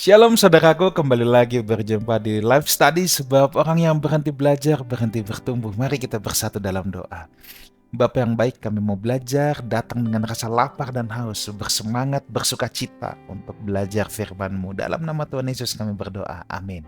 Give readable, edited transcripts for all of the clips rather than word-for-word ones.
Shalom saudaraku, kembali lagi berjumpa di Life Study, sebab orang yang berhenti belajar, berhenti bertumbuh. Mari kita bersatu dalam doa. Bapa yang baik, kami mau belajar, datang dengan rasa lapar dan haus, bersemangat, bersuka cita untuk belajar firman-Mu. Dalam nama Tuhan Yesus kami berdoa, amin.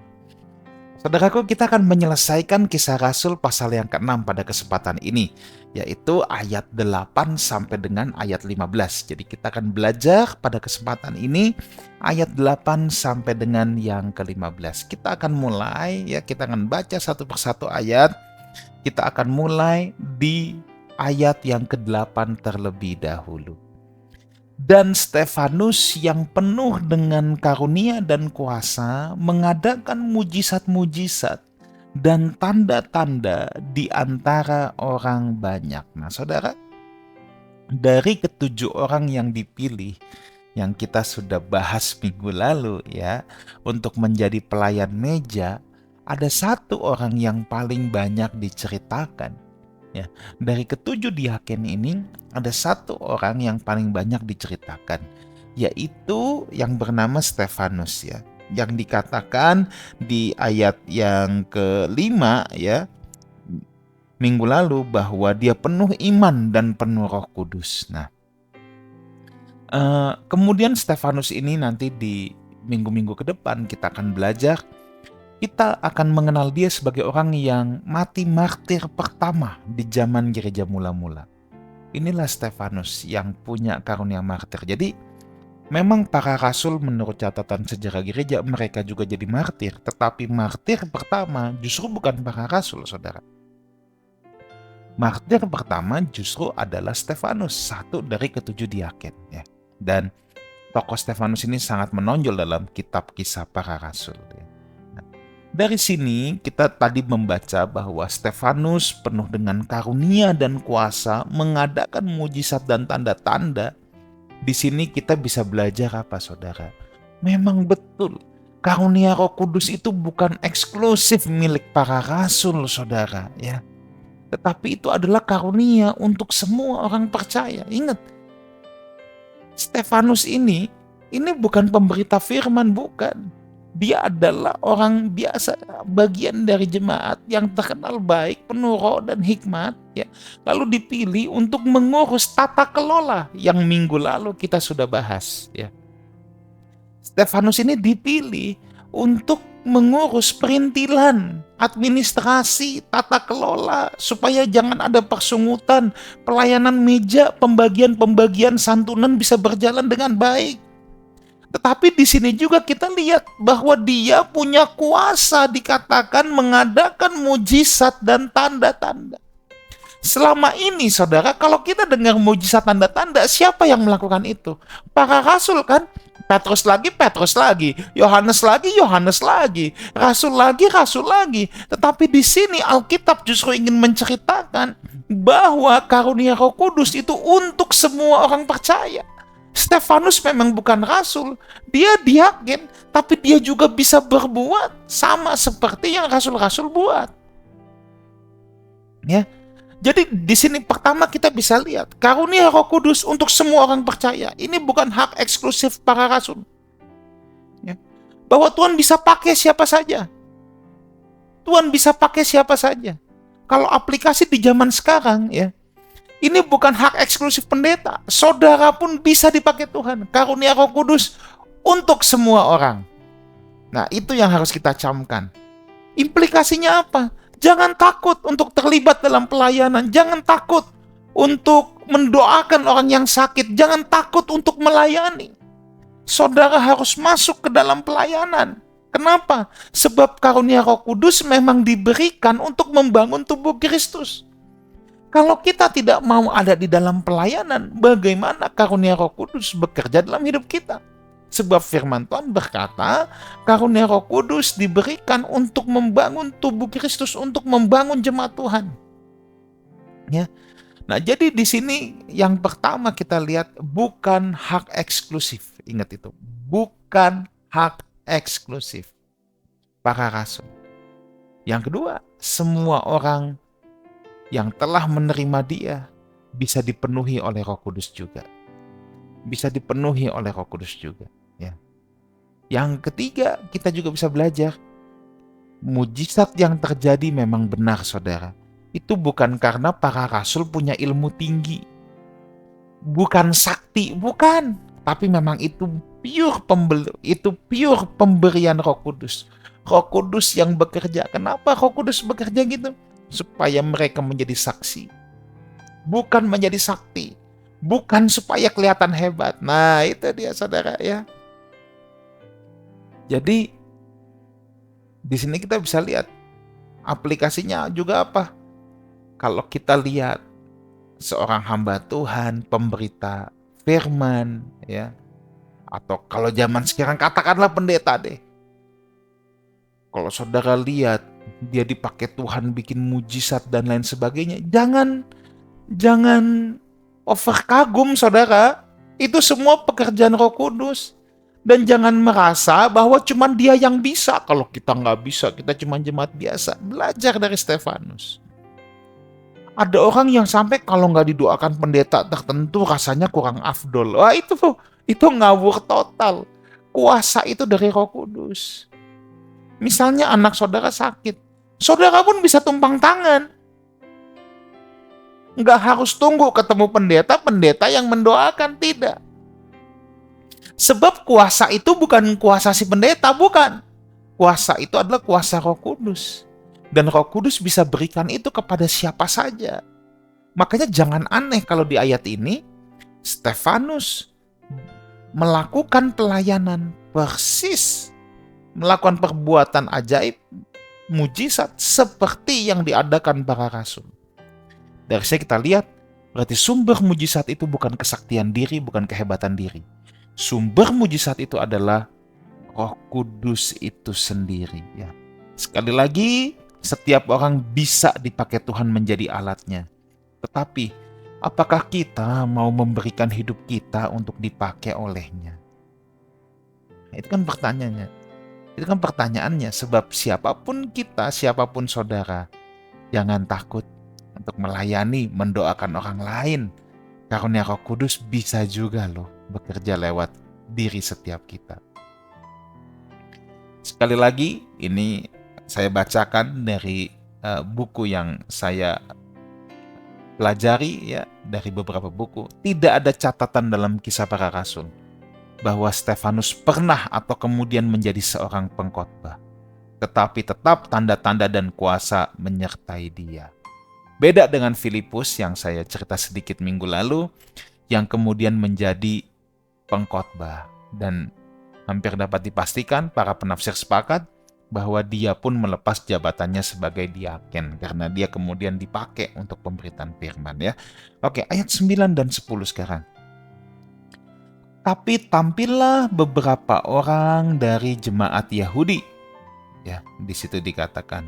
Saudaraku, kita akan menyelesaikan Kisah Rasul pasal yang ke-6 pada kesempatan ini, yaitu ayat 8 sampai dengan ayat 15. Jadi kita akan belajar pada kesempatan ini ayat 8 sampai dengan yang ke-15. Kita akan mulai, kita akan baca satu persatu ayat. Kita akan mulai di ayat yang ke-8 terlebih dahulu. Dan Stefanus yang penuh dengan karunia dan kuasa mengadakan mujizat-mujizat dan tanda-tanda di antara orang banyak. Nah, saudara, dari ketujuh orang yang dipilih, yang kita sudah bahas minggu lalu untuk menjadi pelayan meja, ada satu orang yang paling banyak diceritakan. Dari ketujuh diaken ini, ada satu orang yang paling banyak diceritakan, yaitu yang bernama Stefanus yang dikatakan di ayat yang kelima minggu lalu bahwa dia penuh iman dan penuh Roh Kudus. Nah, kemudian Stefanus ini nanti di minggu-minggu ke depan kita akan belajar. Kita akan mengenal dia sebagai orang yang mati martir pertama di zaman gereja mula-mula. Inilah Stefanus yang punya karunia martir. Jadi memang para rasul menurut catatan sejarah gereja mereka juga jadi martir. Tetapi martir pertama justru bukan para rasul, saudara. Martir pertama justru adalah Stefanus, satu dari ketujuh diaken. Dan tokoh Stefanus ini sangat menonjol dalam kitab Kisah Para Rasul. Dari sini kita tadi membaca bahwa Stefanus penuh dengan karunia dan kuasa mengadakan mujizat dan tanda-tanda. Di sini kita bisa belajar apa, saudara? Memang betul, karunia Roh Kudus itu bukan eksklusif milik para rasul, saudara, Tetapi itu adalah karunia untuk semua orang percaya. Ingat, Stefanus ini bukan pemberita firman, bukan. Dia adalah orang biasa, bagian dari jemaat yang terkenal baik, penuh roh dan hikmat, lalu dipilih untuk mengurus tata kelola yang minggu lalu kita sudah bahas. Stefanus ini dipilih untuk mengurus perintilan, administrasi, tata kelola, supaya jangan ada persungutan, pelayanan meja, pembagian santunan bisa berjalan dengan baik. Tetapi di sini juga kita lihat bahwa dia punya kuasa, dikatakan mengadakan mujizat dan tanda-tanda. Selama ini, saudara, kalau kita dengar mujizat tanda-tanda, siapa yang melakukan itu? Para rasul kan? Petrus lagi, Yohanes lagi, rasul lagi. Tetapi di sini Alkitab justru ingin menceritakan bahwa karunia Roh Kudus itu untuk semua orang percaya. Stefanus memang bukan rasul, dia diaken, tapi dia juga bisa berbuat sama seperti yang rasul-rasul buat. Jadi di sini pertama kita bisa lihat karunia Roh Kudus untuk semua orang percaya. Ini bukan hak eksklusif para rasul. Bahwa Tuhan bisa pakai siapa saja. Kalau aplikasi di zaman sekarang, ini bukan hak eksklusif pendeta. Saudara pun bisa dipakai Tuhan. Karunia Roh Kudus untuk semua orang. Nah, itu yang harus kita camkan. Implikasinya apa? Jangan takut untuk terlibat dalam pelayanan. Jangan takut untuk mendoakan orang yang sakit. Jangan takut untuk melayani. Saudara harus masuk ke dalam pelayanan. Kenapa? Sebab karunia Roh Kudus memang diberikan untuk membangun tubuh Kristus. Kalau kita tidak mau ada di dalam pelayanan, bagaimana karunia Roh Kudus bekerja dalam hidup kita? Sebab firman Tuhan berkata, karunia Roh Kudus diberikan untuk membangun tubuh Kristus, untuk membangun jemaat Tuhan. Nah, jadi di sini yang pertama kita lihat bukan hak eksklusif. Ingat itu, bukan hak eksklusif para rasul. Yang kedua, semua orang yang telah menerima dia bisa dipenuhi oleh Roh Kudus juga. Yang ketiga, kita juga bisa belajar mujizat yang terjadi memang benar, saudara. Itu bukan karena para rasul punya ilmu tinggi, bukan sakti, bukan. Tapi memang itu pure pemberian Roh Kudus. Roh Kudus yang bekerja. Kenapa Roh Kudus bekerja gitu? Supaya mereka menjadi saksi, bukan menjadi sakti, bukan supaya kelihatan hebat. Nah, itu dia, saudara ya. Jadi di sini kita bisa lihat aplikasinya juga apa? Kalau kita lihat seorang hamba Tuhan, pemberita firman, ya, atau kalau zaman sekarang katakanlah pendeta deh. Kalau saudara lihat dia dipakai Tuhan bikin mujizat dan lain sebagainya, jangan over kagum, saudara. Itu semua pekerjaan Roh Kudus. Dan jangan merasa bahwa cuma dia yang bisa. Kalau kita nggak bisa, kita cuma jemaat biasa. Belajar dari Stefanus. Ada orang yang sampai kalau nggak didoakan pendeta tertentu rasanya kurang afdol. Wah, itu ngawur total. Kuasa itu dari Roh Kudus. Misalnya anak saudara sakit, saudara pun bisa tumpang tangan. Nggak harus tunggu ketemu pendeta yang mendoakan, tidak. Sebab kuasa itu bukan kuasa si pendeta, bukan. Kuasa itu adalah kuasa Roh Kudus. Dan Roh Kudus bisa berikan itu kepada siapa saja. Makanya jangan aneh kalau di ayat ini, Stefanus melakukan pelayanan persis, melakukan perbuatan ajaib, mujizat seperti yang diadakan para rasul. Dari sini kita lihat, berarti sumber mujizat itu bukan kesaktian diri, bukan kehebatan diri. Sumber mujizat itu adalah Roh Kudus itu sendiri. Ya. Sekali lagi, setiap orang bisa dipakai Tuhan menjadi alatnya. Tetapi, apakah kita mau memberikan hidup kita untuk dipakai olehnya? Itu kan pertanyaannya. Itu kan pertanyaannya, sebab siapapun kita, siapapun saudara, jangan takut untuk melayani, mendoakan orang lain. Karunia Roh Kudus bisa juga loh bekerja lewat diri setiap kita. Sekali lagi, ini saya bacakan dari buku yang saya pelajari, ya, dari beberapa buku. Tidak ada catatan dalam Kisah Para Rasul bahwa Stefanus pernah atau kemudian menjadi seorang pengkhotbah. Tetapi tetap tanda-tanda dan kuasa menyertai dia. Beda dengan Filipus yang saya cerita sedikit minggu lalu, yang kemudian menjadi pengkhotbah. Dan hampir dapat dipastikan para penafsir sepakat bahwa dia pun melepas jabatannya sebagai diaken karena dia kemudian dipakai untuk pemberitaan firman, ya. Oke, ayat 9 dan 10 sekarang. Tapi tampillah beberapa orang dari jemaat Yahudi. Ya, di situ dikatakan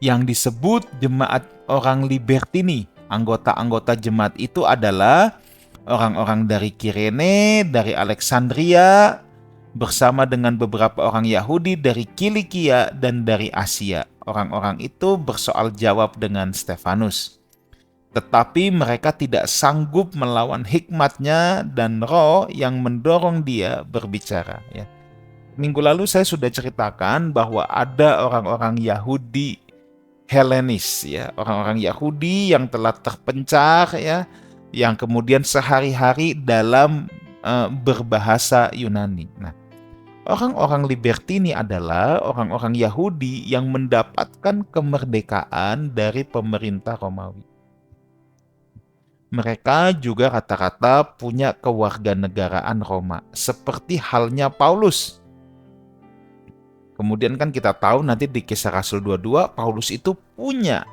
yang disebut jemaat orang Libertini. Anggota-anggota jemaat itu adalah orang-orang dari Kirene, dari Alexandria, bersama dengan beberapa orang Yahudi dari Kilikia dan dari Asia. Orang-orang itu bersoal jawab dengan Stefanus. Tetapi mereka tidak sanggup melawan hikmatnya dan roh yang mendorong dia berbicara. Ya. Minggu lalu saya sudah ceritakan bahwa ada orang-orang Yahudi Helenis, ya, orang-orang Yahudi yang telah terpencar, ya, yang kemudian sehari-hari dalam berbahasa Yunani. Nah, orang-orang Libertini adalah orang-orang Yahudi yang mendapatkan kemerdekaan dari pemerintah Romawi. Mereka juga rata-rata punya kewarganegaraan Roma, seperti halnya Paulus. Kemudian kan kita tahu nanti di Kisah Rasul 22, Paulus itu punya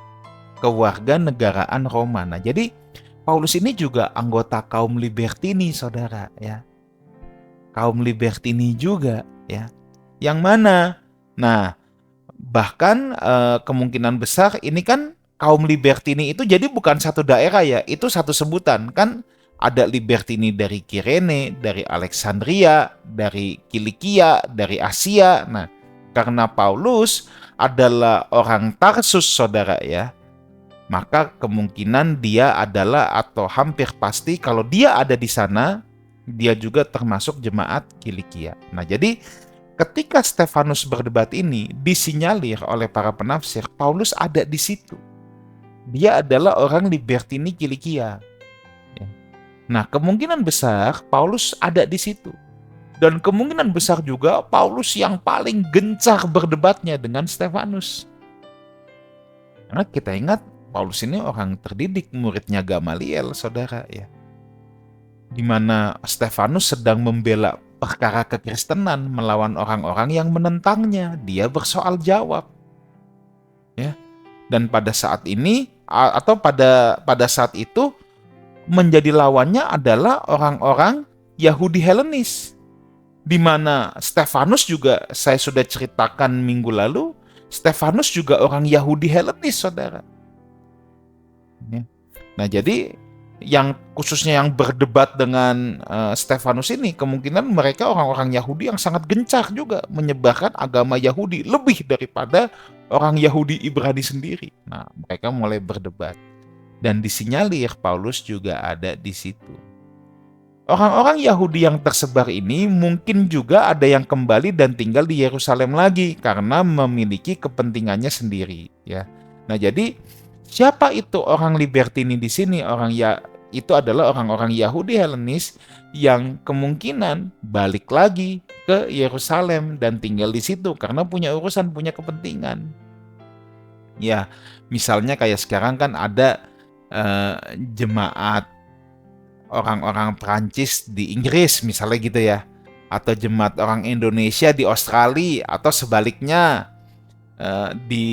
kewarganegaraan Roma. Nah, jadi Paulus ini juga anggota kaum Libertini, saudara, ya. Kaum Libertini juga, ya. Yang mana? Nah, bahkan kemungkinan besar ini kan kaum Libertini itu jadi bukan satu daerah, ya. Itu satu sebutan. Kan ada Libertini dari Kirene, dari Alexandria, dari Kilikia, dari Asia. Nah, karena Paulus adalah orang Tarsus, saudara, ya, maka kemungkinan dia adalah atau hampir pasti kalau dia ada di sana, dia juga termasuk jemaat Kilikia. Nah, jadi Ketika Stefanus berdebat ini disinyalir oleh para penafsir, Paulus ada di situ. Dia adalah orang Libertini Kilikia. Ya. Nah, kemungkinan besar Paulus ada di situ. Dan kemungkinan besar juga Paulus yang paling gencar berdebatnya dengan Stefanus. Karena kita ingat Paulus ini orang terdidik, muridnya Gamaliel, saudara ya. Di mana Stefanus sedang membela perkara kekristenan melawan orang-orang yang menentangnya. Dia bersoal jawab. Ya. Dan pada saat ini atau pada saat itu menjadi lawannya adalah orang-orang Yahudi Helenis. Di mana Stefanus juga, saya sudah ceritakan minggu lalu, Stefanus juga orang Yahudi Helenis, saudara. Nah, jadi yang khususnya yang berdebat dengan Stefanus ini, kemungkinan mereka orang-orang Yahudi yang sangat gencar juga menyebarkan agama Yahudi lebih daripada orang Yahudi Ibrani sendiri. Nah, mereka mulai berdebat. Dan disinyalir Paulus juga ada di situ. Orang-orang Yahudi yang tersebar ini mungkin juga ada yang kembali dan tinggal di Yerusalem lagi karena memiliki kepentingannya sendiri, ya. Nah, jadi siapa itu orang Libertini di sini? Itu adalah orang-orang Yahudi Helenis yang kemungkinan balik lagi ke Yerusalem dan tinggal di situ karena punya urusan, punya kepentingan. Ya, misalnya kayak sekarang kan ada jemaat orang-orang Prancis di Inggris misalnya gitu ya, atau jemaat orang Indonesia di Australia, atau sebaliknya di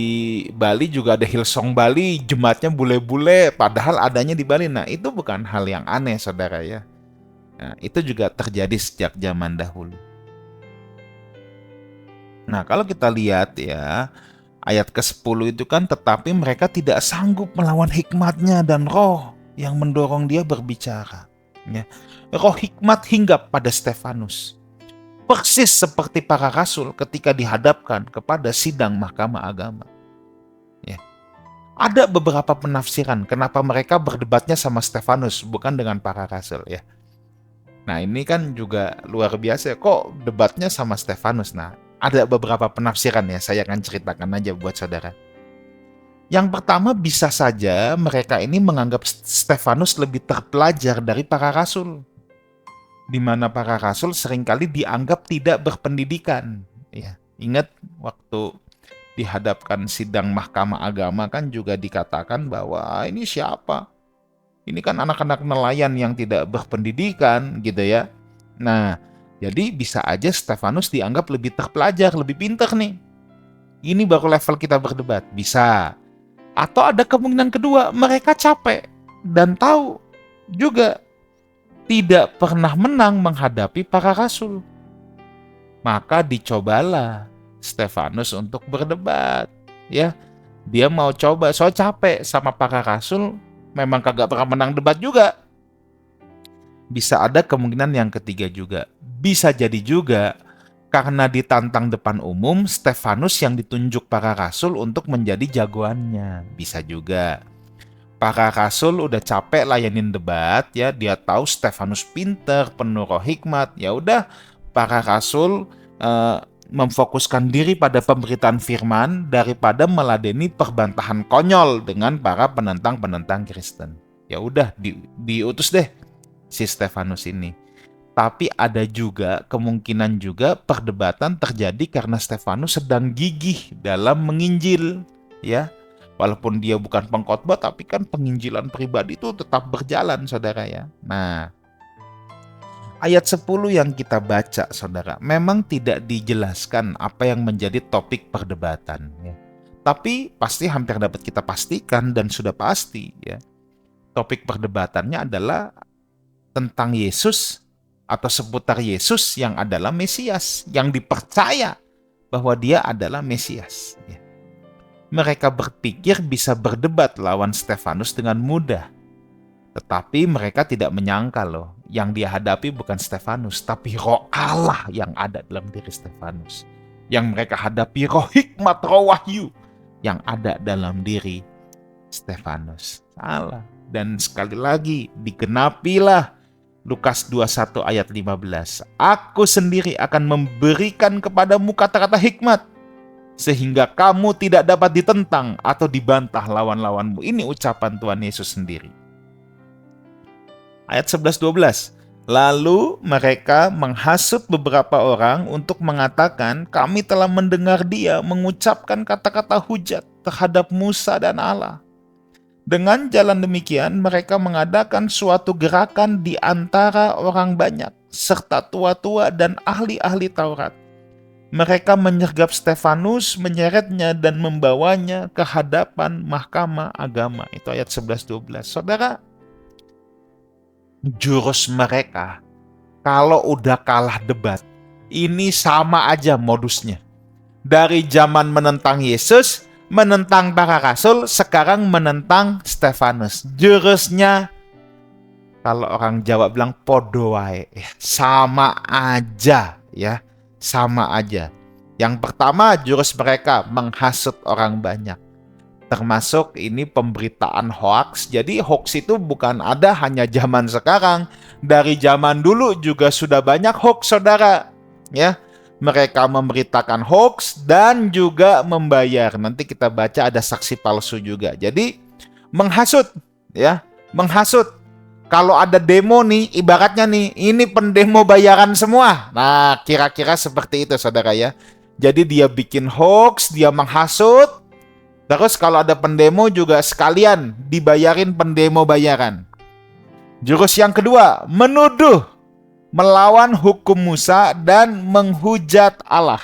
Bali juga ada Hillsong Bali, jemaatnya bule-bule padahal adanya di Bali. Nah, itu bukan hal yang aneh, saudara ya. Nah, itu juga terjadi sejak zaman dahulu. Nah, kalau kita lihat ya, ayat ke-10 itu kan, tetapi mereka tidak sanggup melawan hikmatnya dan roh yang mendorong dia berbicara. Ya. Roh hikmat hinggap pada Stefanus, persis seperti para rasul ketika dihadapkan kepada sidang mahkamah agama. Ya. Ada beberapa penafsiran kenapa mereka berdebatnya sama Stefanus, bukan dengan para rasul ya. Nah, ini kan juga luar biasa, kok debatnya sama Stefanus. Nah, ada beberapa penafsiran ya, saya akan ceritakan aja buat saudara. Yang pertama, bisa saja mereka ini menganggap Stefanus lebih terpelajar dari para rasul, di mana para rasul seringkali dianggap tidak berpendidikan. Ya, ingat waktu dihadapkan sidang mahkamah agama kan juga dikatakan bahwa ini siapa? Ini kan anak-anak nelayan yang tidak berpendidikan gitu ya. Nah, jadi bisa aja Stefanus dianggap lebih terpelajar, lebih pintar nih. Ini baru level kita berdebat, bisa. Atau ada kemungkinan kedua, mereka capek dan tahu juga tidak pernah menang menghadapi para rasul. Maka dicobalah Stefanus untuk berdebat. Ya, dia mau coba, soal capek sama para rasul, memang kagak pernah menang debat juga. Bisa ada kemungkinan yang ketiga juga. Bisa jadi juga karena ditantang depan umum, Stefanus yang ditunjuk para rasul untuk menjadi jagoannya. Bisa juga. Para rasul udah capek layanin debat ya, dia tahu Stefanus pinter, penuh roh hikmat. Ya udah, para rasul memfokuskan diri pada pemberitaan firman daripada meladeni perbantahan konyol dengan para penentang-penentang Kristen. Ya udah, diutus deh si Stefanus ini. Tapi ada juga kemungkinan juga perdebatan terjadi karena Stefanus sedang gigih dalam menginjil, ya. Walaupun dia bukan pengkhotbah, tapi kan penginjilan pribadi itu tetap berjalan, saudara ya. Nah, ayat 10 yang kita baca, saudara, memang tidak dijelaskan apa yang menjadi topik perdebatan, ya. Tapi pasti hampir dapat kita pastikan dan sudah pasti, ya. Topik perdebatannya adalah tentang Yesus atau seputar Yesus yang adalah Mesias, yang dipercaya bahwa dia adalah Mesias. Mereka berpikir bisa berdebat lawan Stefanus dengan mudah. Tetapi mereka tidak menyangka loh, yang dia hadapi bukan Stefanus, tapi roh Allah yang ada dalam diri Stefanus. Yang mereka hadapi roh hikmat, roh wahyu yang ada dalam diri Stefanus. Salah. Dan sekali lagi, digenapilah Lukas 21 ayat 15. Aku sendiri akan memberikan kepadamu kata-kata hikmat, sehingga kamu tidak dapat ditentang atau dibantah lawan-lawanmu. Ini ucapan Tuhan Yesus sendiri. Ayat 11-12. Lalu mereka menghasut beberapa orang untuk mengatakan, kami telah mendengar dia mengucapkan kata-kata hujat terhadap Musa dan Allah. Dengan jalan demikian, mereka mengadakan suatu gerakan di antara orang banyak, serta tua-tua dan ahli-ahli Taurat. Mereka menyergap Stefanus, menyeretnya dan membawanya ke hadapan mahkamah agama. Itu ayat 11-12. Saudara, jurus mereka kalau udah kalah debat, ini sama aja modusnya. Dari zaman menentang Yesus, menentang para rasul, sekarang menentang Stefanus. Jurusnya, kalau orang Jawa bilang podo wae, sama aja ya. Sama aja. Yang pertama, jurus mereka menghasut orang banyak. Termasuk ini pemberitaan hoax. Jadi hoax itu bukan ada hanya zaman sekarang. Dari zaman dulu juga sudah banyak hoax, saudara. Ya, mereka memberitakan hoax dan juga membayar. Nanti kita baca ada saksi palsu juga. Jadi menghasut, ya, menghasut. Kalau ada demo nih, ibaratnya nih, ini pendemo bayaran semua. Nah, kira-kira seperti itu, saudara ya. Jadi dia bikin hoax, dia menghasut. Terus kalau ada pendemo juga sekalian dibayarin pendemo bayaran. Jurus yang kedua, menuduh, melawan hukum Musa dan menghujat Allah.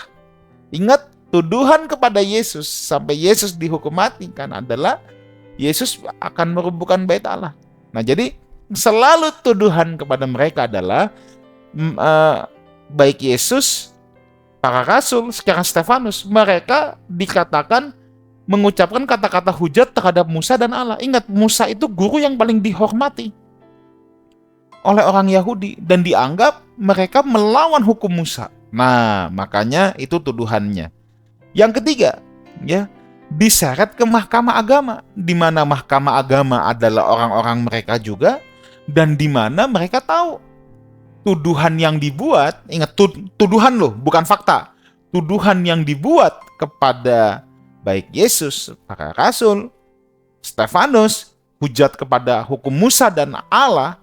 Ingat, tuduhan kepada Yesus sampai Yesus dihukum mati kan adalah Yesus akan merubuhkan bait Allah. Nah, jadi selalu tuduhan kepada mereka adalah baik Yesus, para rasul, sekarang Stefanus, mereka dikatakan mengucapkan kata-kata hujat terhadap Musa dan Allah. Ingat, Musa itu guru yang paling dihormati oleh orang Yahudi dan dianggap mereka melawan hukum Musa. Nah, makanya itu tuduhannya. Yang ketiga, ya, diseret ke mahkamah agama, di mana mahkamah agama adalah orang-orang mereka juga, dan di mana mereka tahu tuduhan yang dibuat, ingat tuduhan loh, bukan fakta. Tuduhan yang dibuat kepada baik Yesus, para rasul, Stefanus, hujat kepada hukum Musa dan Allah,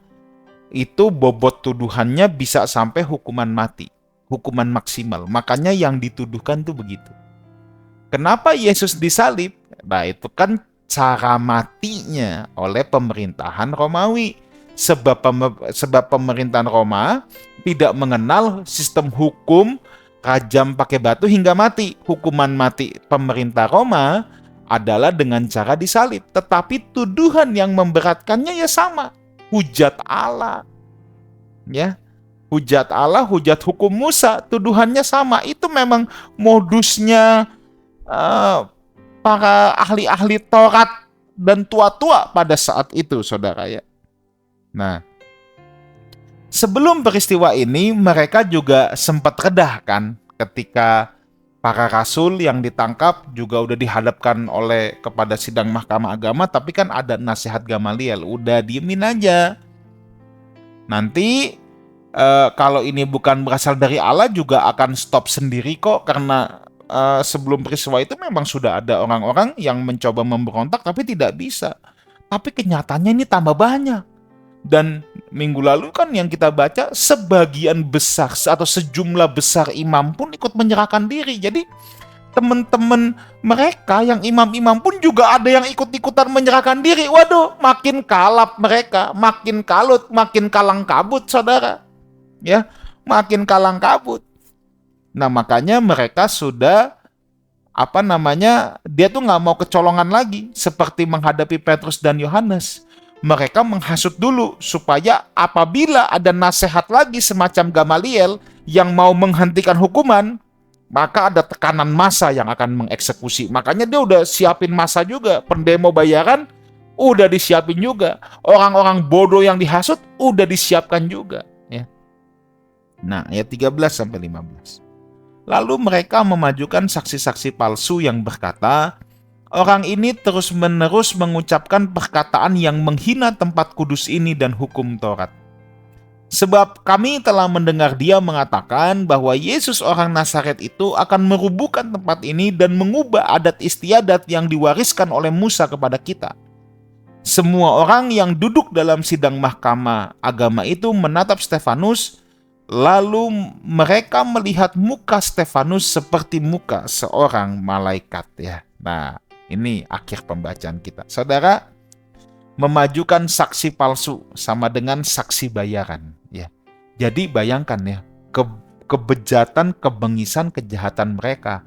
itu bobot tuduhannya bisa sampai hukuman mati, hukuman maksimal. Makanya yang dituduhkan tuh begitu. Kenapa Yesus disalib? Nah, itu kan cara matinya oleh pemerintahan Romawi. Sebab pemerintahan Roma tidak mengenal sistem hukum rajam pakai batu hingga mati. Hukuman mati pemerintah Roma adalah dengan cara disalib. Tetapi tuduhan yang memberatkannya ya sama. Hujat Allah. Ya. Hujat Allah, hujat hukum Musa, tuduhannya sama. Itu memang modusnya para ahli-ahli Taurat dan tua-tua pada saat itu, saudara ya. Nah, sebelum peristiwa ini mereka juga sempat redah kan ketika para rasul yang ditangkap juga udah dihadapkan oleh kepada sidang mahkamah agama, tapi kan ada nasihat Gamaliel, udah diemin aja. Nanti kalau ini bukan berasal dari Allah juga akan stop sendiri kok, karena sebelum peristiwa itu memang sudah ada orang-orang yang mencoba memberontak tapi tidak bisa. Tapi kenyataannya ini tambah banyak. Dan minggu lalu kan yang kita baca, sebagian besar atau sejumlah besar imam pun ikut menyerahkan diri. Jadi teman-teman mereka yang imam-imam pun juga ada yang ikut-ikutan menyerahkan diri. Waduh, makin kalap mereka, makin kalut, makin kalang kabut, saudara. Ya, makin kalang kabut. Nah, makanya mereka sudah dia tuh nggak mau kecolongan lagi seperti menghadapi Petrus dan Yohanes. Mereka menghasut dulu supaya apabila ada nasihat lagi semacam Gamaliel yang mau menghentikan hukuman, maka ada tekanan massa yang akan mengeksekusi. Makanya dia udah siapin massa juga, pendemo bayaran udah disiapin juga, orang-orang bodoh yang dihasut udah disiapkan juga. Ya. Nah, ayat 13-15. Lalu mereka memajukan saksi-saksi palsu yang berkata, orang ini terus-menerus mengucapkan perkataan yang menghina tempat kudus ini dan hukum Taurat. Sebab kami telah mendengar dia mengatakan bahwa Yesus orang Nazaret itu akan merubuhkan tempat ini dan mengubah adat istiadat yang diwariskan oleh Musa kepada kita. Semua orang yang duduk dalam sidang mahkamah agama itu menatap Stefanus, lalu mereka melihat muka Stefanus seperti muka seorang malaikat, ya. Nah, ini akhir pembacaan kita. Saudara, memajukan saksi palsu sama dengan saksi bayaran, ya. Jadi bayangkan ya, kebejatan, kebengisan, kejahatan mereka.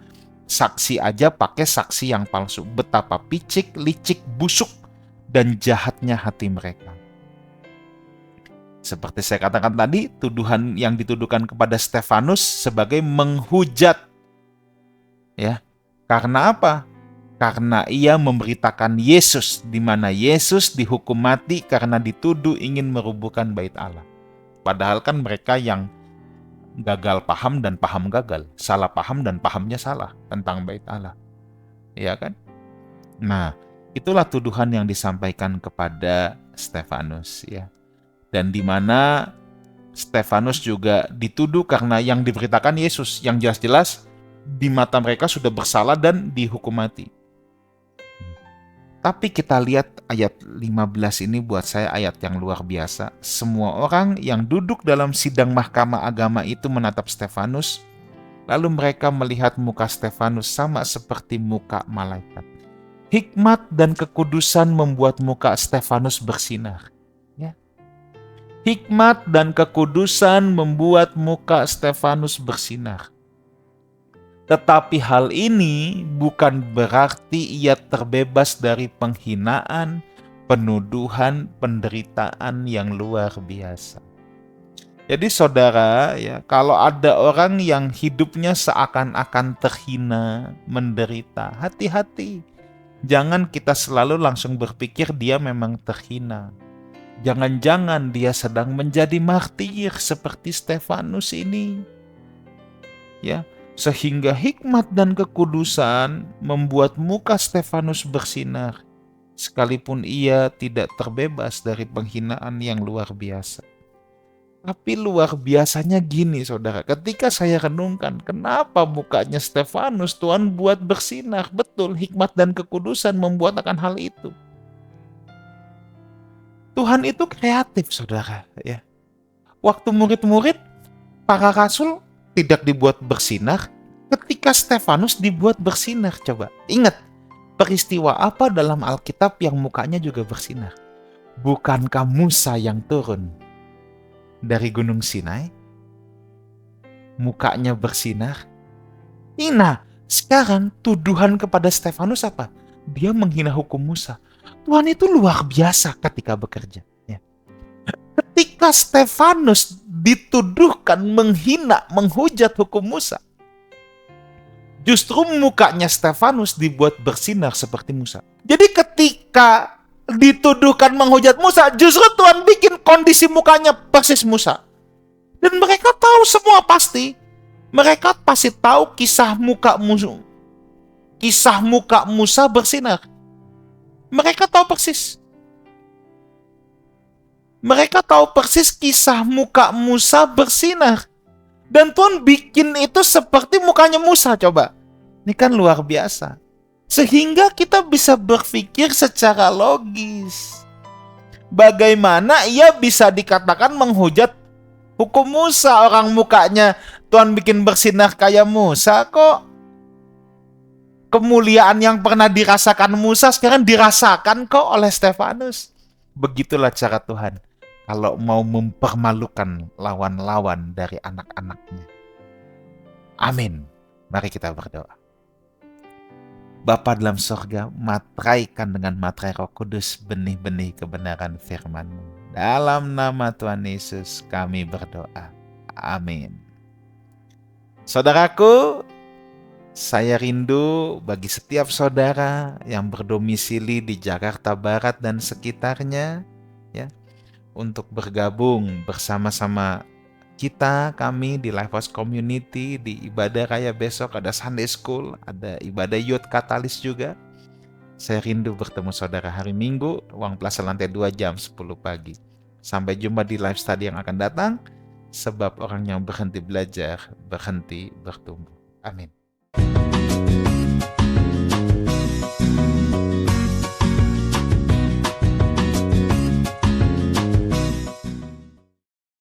Saksi aja pakai saksi yang palsu. Betapa picik, licik, busuk, dan jahatnya hati mereka. Seperti saya katakan tadi, tuduhan yang dituduhkan kepada Stefanus sebagai menghujat. Ya. Karena apa? Karena ia memberitakan Yesus, di mana Yesus dihukum mati karena dituduh ingin merubuhkan bait Allah. Padahal kan mereka yang gagal paham dan paham gagal, salah paham dan pahamnya salah tentang bait Allah. Ya kan? Nah, itulah tuduhan yang disampaikan kepada Stefanus, ya. Dan di mana Stefanus juga dituduh karena yang diberitakan Yesus, yang jelas-jelas di mata mereka sudah bersalah dan dihukum mati. Tapi kita lihat ayat 15 ini buat saya ayat yang luar biasa. Semua orang yang duduk dalam sidang mahkamah agama itu menatap Stefanus, lalu mereka melihat muka Stefanus sama seperti muka malaikat. Hikmat dan kekudusan membuat muka Stefanus bersinar. Ya. Hikmat dan kekudusan membuat muka Stefanus bersinar. Tetapi hal ini bukan berarti ia terbebas dari penghinaan, penuduhan, penderitaan yang luar biasa. Jadi saudara, ya, kalau ada orang yang hidupnya seakan-akan terhina, menderita, hati-hati. Jangan kita selalu langsung berpikir dia memang terhina. Jangan-jangan dia sedang menjadi martir seperti Stefanus ini. Ya. Sehingga hikmat dan kekudusan membuat muka Stefanus bersinar, sekalipun ia tidak terbebas dari penghinaan yang luar biasa. Tapi luar biasanya gini saudara, ketika saya renungkan kenapa mukanya Stefanus Tuhan buat bersinar. Betul, hikmat dan kekudusan membuat akan hal itu. Tuhan itu kreatif saudara, ya. Waktu murid-murid, para rasul tidak dibuat bersinar, ketika Stefanus dibuat bersinar. Coba ingat, peristiwa apa dalam Alkitab yang mukanya juga bersinar? Bukankah Musa yang turun dari Gunung Sinai? Mukanya bersinar. Nah, sekarang tuduhan kepada Stefanus apa? Dia menghina hukum Musa. Tuhan itu luar biasa ketika bekerja. Ya. Ketika Stefanus dituduhkan menghina, menghujat hukum Musa, justru mukanya Stefanus dibuat bersinar seperti Musa. Jadi ketika dituduhkan menghujat Musa, justru Tuhan bikin kondisi mukanya persis Musa. Dan mereka tahu semua pasti. Mereka pasti tahu kisah muka Musa bersinar. Mereka tahu persis. Mereka tahu persis kisah muka Musa bersinar. Dan Tuhan bikin itu seperti mukanya Musa, coba. Ini kan luar biasa. Sehingga kita bisa berpikir secara logis. Bagaimana ia bisa dikatakan menghujat hukum Musa? Orang mukanya Tuhan bikin bersinar kayak Musa kok. Kemuliaan yang pernah dirasakan Musa sekarang dirasakan kok oleh Stefanus. Begitulah cara Tuhan kalau mau mempermalukan lawan-lawan dari anak-anaknya. Amin. Mari kita berdoa. Bapa dalam sorga, materaikan dengan materai Roh Kudus benih-benih kebenaran firman-Mu. Dalam nama Tuhan Yesus kami berdoa. Amin. Saudaraku, saya rindu bagi setiap saudara yang berdomisili di Jakarta Barat dan sekitarnya, ya, untuk bergabung bersama-sama kami di Lifehouse Community. Di ibadah raya besok ada Sunday School, ada ibadah Youth Katalis juga. Saya rindu bertemu saudara hari Minggu, ruang Plaza lantai 2 jam 10 pagi. Sampai jumpa di live study yang akan datang, sebab orang yang berhenti belajar, berhenti bertumbuh. Amin.